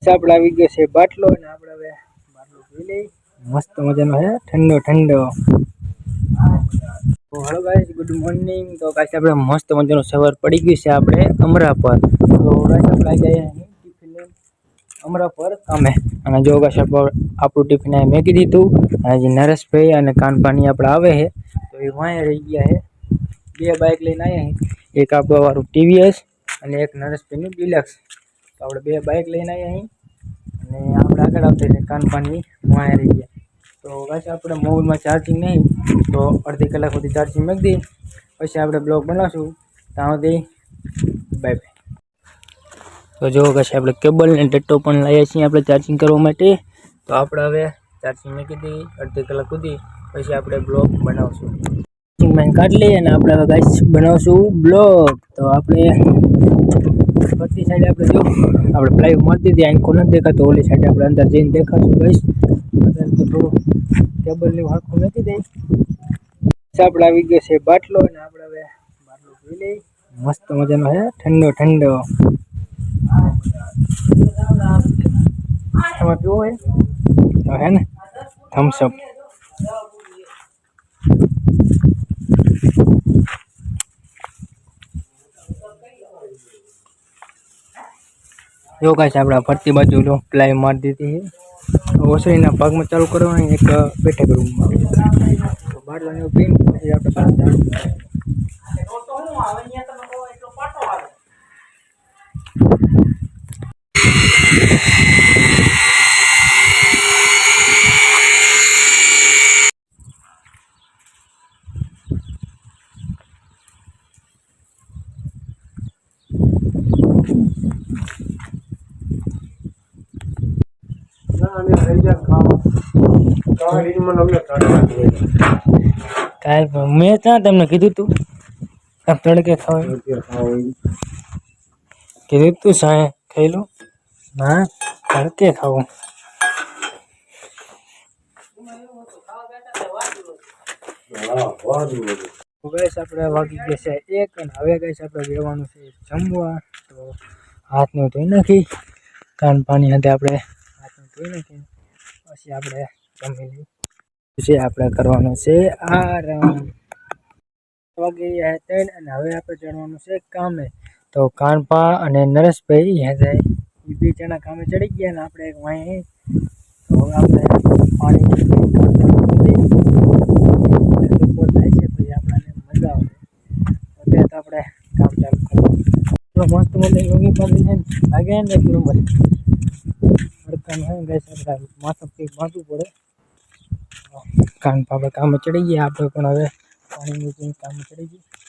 આપણે આવી ગયો છે બાટલો અને આપણે હવે બાટલો પી લઈ મસ્ત મજાનો હે ઠંડો ઠંડો। તો હેલો ગાઈસ ગુડ મોર્નિંગ। તો ગાઈસ આપણે મસ્ત મજાનો સવાર પડી ગઈ છે આપણે અમરા પર। તો ગાઈસ આપણે આવી ગયા ટિફિન લઈને અમરા પર કામે અને જો ગાઈસ આપણું ટિફિન આ મેકી દીધું અને જે નરેશભાઈ અને કાનપાની આપણે આવે છે તો એ વાંહે રહી ગયા છે। બે બાઇક લઈને આવ્યા છે, એક આપણું વાળું ટીવીએસ અને એક નરેશભાઈનું ડિલક્સ। તો આપણે બે બાઇક લઈને આવ્યા અહીં અને આપણે આગળ આવતા કાનપાની વાંહે રહી ગયા। તો ગાઈસ આપણે મોબાઈલમાં ચાર્જિંગ નહીં તો અડધી કલાક સુધી ચાર્જિંગ મૂકી દઈએ પછી આપણે બ્લોગ બનાવશું ત્યાં સુધી બાય બાય। તો જો ગાઈસ આપણે કેબલ ને ડટ્ટો પણ લાવ્યા છીએ આપણે ચાર્જિંગ કરવા માટે। તો આપણે હવે ચાર્જિંગ મૂકી દઈએ અડધી કલાક સુધી પછી આપણે બ્લોગ બનાવશું। ચાર્જિંગ મેં કાઢી લઈએ અને આપણે હવે ગાઈસ બનાવશું બ્લોગ। તો આપણે બધી સાઈડ આપણે જો આપણે પ્લાય મારી દીધી આંખો નથી દેખાતો, ઓલી સાઈડ આપણે અંદર જઈને દેખાશું ગાઈસ। અત્યારે તો થોડું કેબલની હરખું નથી દઈ આપણે આવી ગયો છે બાટલો અને આપણે હવે બાટલો પી લઈ મસ્ત મજાનો હે ઠંડો ઠંડો। એમાં પીવો હોય તો હે ને થમ્સઅપ। જો ગાઈસ આપણે ફરતી બાજુ લો પ્લાય મારી દીધી છે। ઓસરીના ભાગમાં ચાલુ કરવાની એક બેઠક રૂમમાં તો બાટલાને પીને પછી આપણે પાછા કાલ મેં ત્યાં તમને કીધું તું તડકે ખાવા કીધું તું સાંજે ખાઈ લો ના તડકે ખાવું। ગાઈસ આપણે વાગી ગયા છે 1 અને હવે ગાઈસ આપણે બેવાનું છે જમવા। તો હાથને ધોઈ નાખી કાનપાની સાથે આપણે હાથને ધોઈ નાખી પછી આપણે જમી લઈએ પછી આપણે કરવાનું છે આરામ। વાગી ગયા 3 અને હવે આપણે ચડવાનું છે કામે। તો કાનપા અને નરેશભાઈ અહીંયા જાય એ બે જણા કામે ચડી ગયા ને આપણે એક વાંહે તો આપણે પાણી થાય છે પછી આપણને મજા આવે અત્યારે તો આપણે કામ ચાલુ કરવાનું મસ્ત મને યોગી પાડી છે ને લાગે ને એક નંબર હડકાને હે ગાઈસ આપણે માથું કંઈક બાંધવું પડે। કાનપા આપણે કામે ચડી ગયા આપણે પણ હવે પાણી મૂકીને કામે ચડી ગયા।